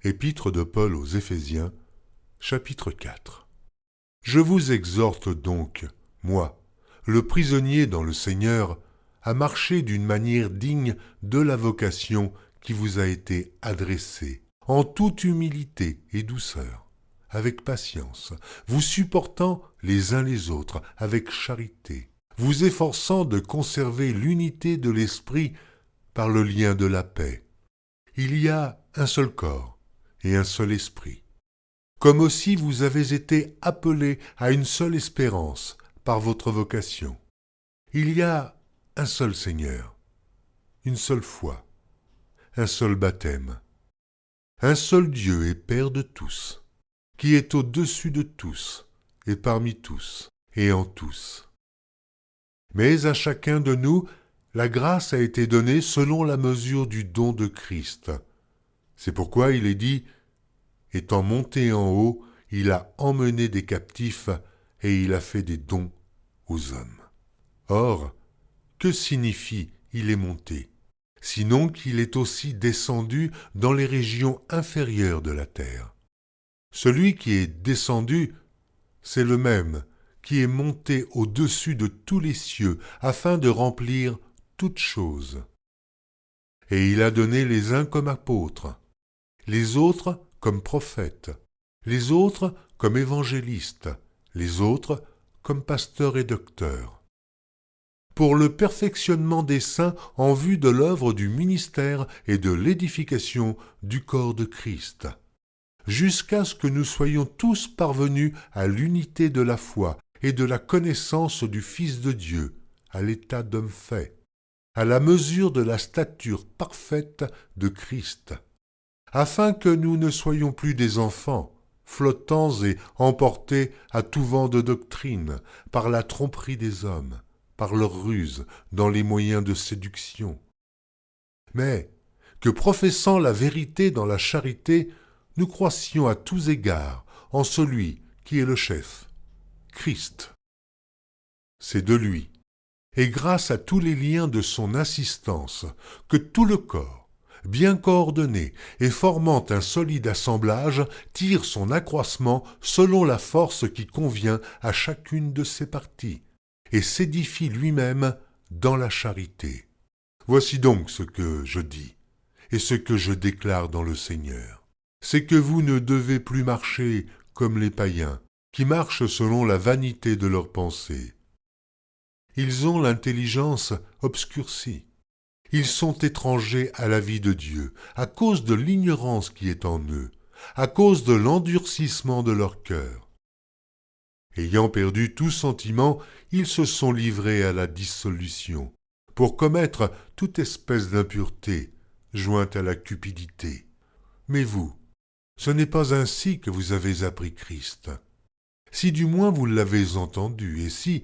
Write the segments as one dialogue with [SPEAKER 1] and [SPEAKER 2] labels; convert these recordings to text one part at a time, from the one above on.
[SPEAKER 1] Épître de Paul aux Éphésiens, chapitre 4. Je vous exhorte donc, moi, le prisonnier dans le Seigneur, à marcher d'une manière digne de la vocation qui vous a été adressée, en toute humilité et douceur, avec patience, vous supportant les uns les autres avec charité, vous efforçant de conserver l'unité de l'esprit par le lien de la paix. Il y a un seul corps et un seul esprit. Comme aussi vous avez été appelés à une seule espérance par votre vocation. Il y a un seul Seigneur, une seule foi, un seul baptême, un seul Dieu et Père de tous, qui est au-dessus de tous, et parmi tous, et en tous. Mais à chacun de nous, la grâce a été donnée selon la mesure du don de Christ. C'est pourquoi il est dit, étant monté en haut, il a emmené des captifs et il a fait des dons aux hommes. Or, que signifie « il est monté » sinon qu'il est aussi descendu dans les régions inférieures de la terre. Celui qui est descendu, c'est le même qui est monté au-dessus de tous les cieux afin de remplir toutes choses. Et il a donné les uns comme apôtres, les autres comme prophètes, les autres comme évangélistes, les autres comme pasteurs et docteurs, pour le perfectionnement des saints en vue de l'œuvre du ministère et de l'édification du corps de Christ, jusqu'à ce que nous soyons tous parvenus à l'unité de la foi et de la connaissance du Fils de Dieu, à l'état d'homme fait, à la mesure de la stature parfaite de Christ, afin que nous ne soyons plus des enfants, flottants et emportés à tout vent de doctrine par la tromperie des hommes, par leur ruse dans les moyens de séduction. Mais que professant la vérité dans la charité, nous croissions à tous égards en celui qui est le chef, Christ. C'est de lui, et grâce à tous les liens de son assistance, que tout le corps, bien coordonné et formant un solide assemblage, tire son accroissement selon la force qui convient à chacune de ses parties, et s'édifie lui-même dans la charité. Voici donc ce que je dis, et ce que je déclare dans le Seigneur. C'est que vous ne devez plus marcher comme les païens, qui marchent selon la vanité de leurs pensées. Ils ont l'intelligence obscurcie. Ils sont étrangers à la vie de Dieu, à cause de l'ignorance qui est en eux, à cause de l'endurcissement de leur cœur. Ayant perdu tout sentiment, ils se sont livrés à la dissolution, pour commettre toute espèce d'impureté, jointe à la cupidité. Mais vous, ce n'est pas ainsi que vous avez appris Christ. Si du moins vous l'avez entendu, et si,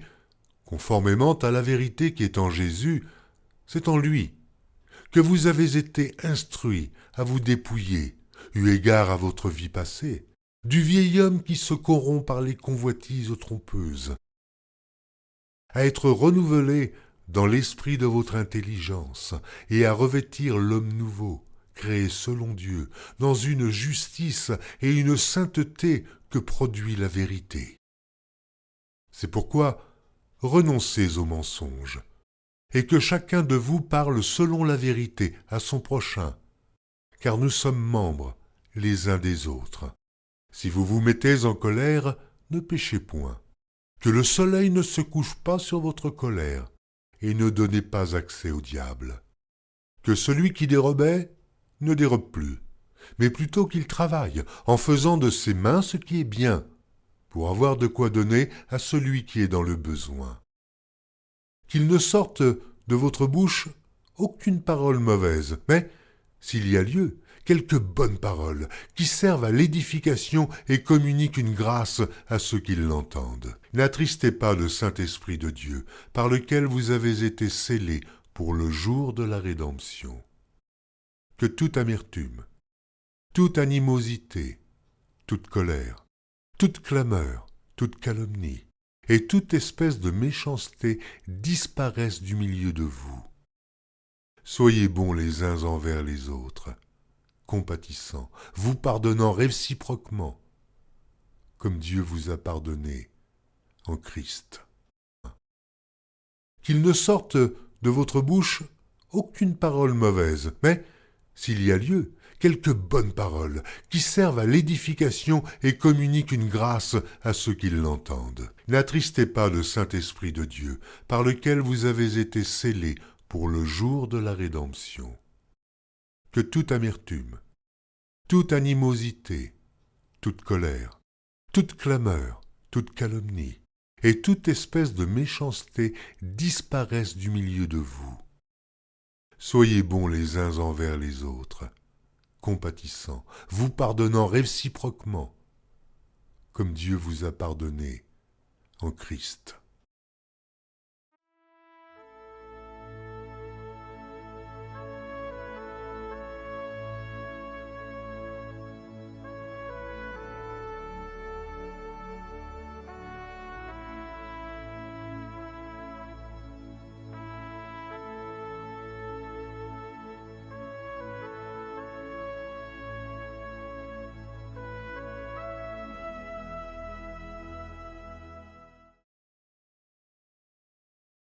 [SPEAKER 1] conformément à la vérité qui est en Jésus, c'est en lui, que vous avez été instruits à vous dépouiller, eu égard à votre vie passée, du vieil homme qui se corrompt par les convoitises trompeuses, à être renouvelé dans l'esprit de votre intelligence et à revêtir l'homme nouveau, créé selon Dieu, dans une justice et une sainteté que produit la vérité. C'est pourquoi renoncez aux mensonges, et que chacun de vous parle selon la vérité à son prochain, car nous sommes membres les uns des autres. Si vous vous mettez en colère, ne péchez point. Que le soleil ne se couche pas sur votre colère, et ne donnez pas accès au diable. Que celui qui dérobait ne dérobe plus, mais plutôt qu'il travaille, en faisant de ses mains ce qui est bien, pour avoir de quoi donner à celui qui est dans le besoin. Qu'il ne sorte de votre bouche aucune parole mauvaise, mais, s'il y a lieu, quelques bonnes paroles qui servent à l'édification et communiquent une grâce à ceux qui l'entendent. N'attristez pas le Saint-Esprit de Dieu, par lequel vous avez été scellés pour le jour de la rédemption. Que toute amertume, toute animosité, toute colère, toute clameur, toute calomnie et toute espèce de méchanceté disparaissent du milieu de vous. Soyez bons les uns envers les autres, compatissant, vous pardonnant réciproquement, comme Dieu vous a pardonné en Christ. Qu'il ne sorte de votre bouche aucune parole mauvaise, mais, s'il y a lieu, quelques bonnes paroles qui servent à l'édification et communiquent une grâce à ceux qui l'entendent. N'attristez pas le Saint-Esprit de Dieu, par lequel vous avez été scellés pour le jour de la rédemption. Que toute amertume, toute animosité, toute colère, toute clameur, toute calomnie et toute espèce de méchanceté disparaissent du milieu de vous. Soyez bons les uns envers les autres, compatissants, vous pardonnant réciproquement, comme Dieu vous a pardonné en Christ.